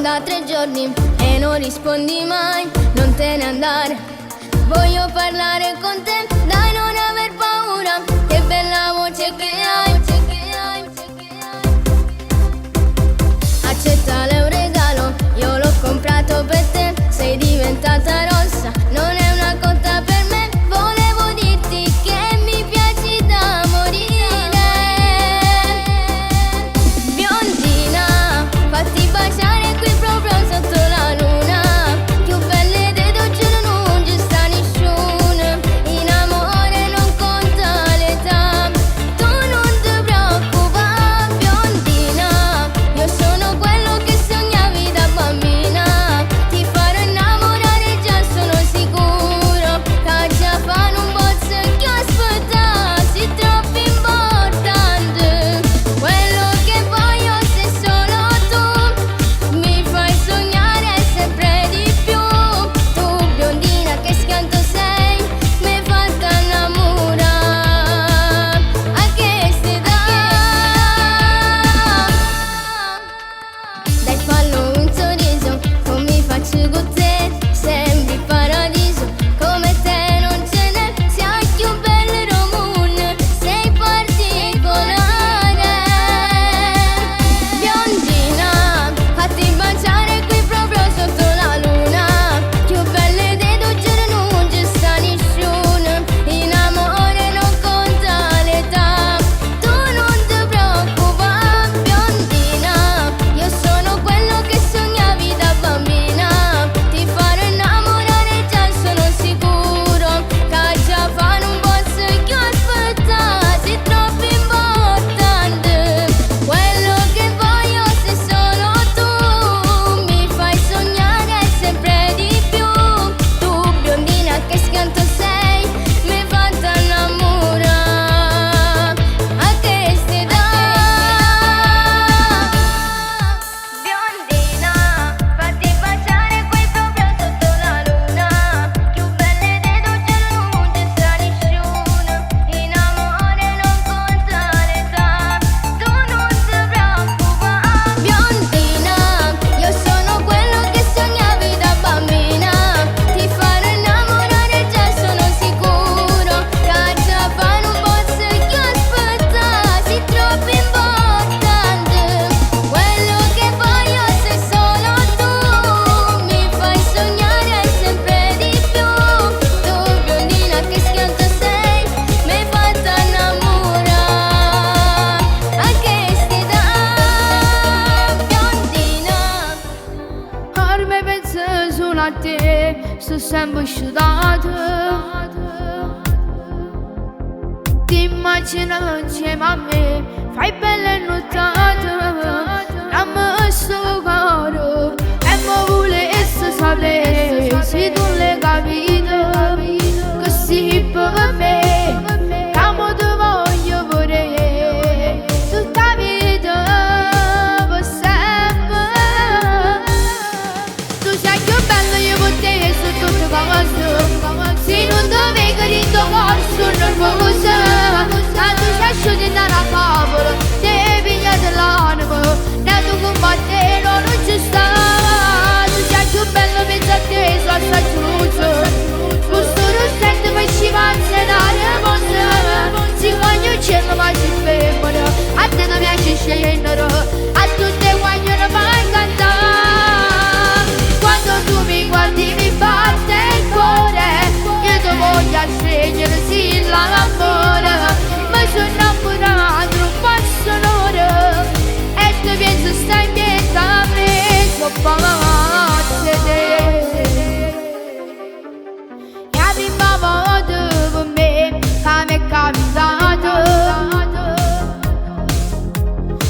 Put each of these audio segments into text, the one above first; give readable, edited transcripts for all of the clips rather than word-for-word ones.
da 3 giorni e non rispondi mai, non te ne andare. Voglio parlare con te, dai non aver paura, che bella voce che hai. Accettale un regalo, io l'ho comprato per te, sei diventata rossa, non è una cotta per me. Volevo dirti che mi piaci da morire. Biondina, fatti baciare qui proprio sotto la luna, più belle dei tuoi giorni non ci sta nessuno. In amore non conta l'età, tu non ti preoccupare. Biondina, io sono quello che sognavi da bambina, ti farò innamorare già sono sicuro, che già fanno un bozzo che aspettassi, troppo importante. Quello che voglio sei solo tu, mi fai sognare sempre di più. Tu biondina che schianto sei, mi fatta innamorare. A che età? Dai fallo un sorriso, come faccio con te, sembri paradiso, come te non ce n'è, sei più bella Romone, sei particolare. Biondina, fatti baciare qui proprio sotto la luna, più belle dei tuoi giorni non ci sta nessuno. In amore non conta l'età, tu non ti preoccupare. Biondina, io sono quello che sognavi da bambina, ti farò innamorare già sono sicuro, che già fanno un bozzo che aspettassi, troppo importante. Quello che voglio sei solo tu, mi fai sognare sempre di più. Tu biondina che schianto sei, mi fatta innamorare. A che età? Biondina, fatti baciare qui proprio sotto la luna, più belle dei tuoi giorni non ci sta nessuno. In amore non conta l'età, tu non ti preoccupare. Biondina, io sono quello che sognavi da bambina, ti farò innamorare già sono sicuro, che già fanno un bozzo che aspettassi, troppo importante. Quello che voglio sei solo tu, mi fai sognare sempre di più. Tu biondina che schianto sei, mi fatta innamorare. A che età? Biondina. Orme penso solo a te, sto sempre sciudato. Ti immagino insieme a me, fai belle nottate. Dammi sto cuore e mi volessi sapere se tu l'hai capito, che sei per me, che mo ti voglio pure tutta la vita, per sempre. Tu sei più bello io per te su tutte cose, se non ti vedo in tuo corso nervoso, tanto ci asciughi dalla favola, ti pigliate l'anima, da tu combattere non ci sta. Tu sei più bello penso a te, sono assai giusto, questo rossetto poi ci pazza da remosa, si voglio il cielo ma si fermano, a te non piace scendere, a tutte vogliono far cantare. Quando tu mi guardi mi batte il cuore, io ti voglio scegliere sì l'amore, ma sono innamorato un po' sonoro, e tu pensi stai in piedi a me, sono pazze te. E la prima volta per me che mi è capitato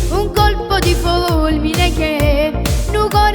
un colpo di fulmine che un cuore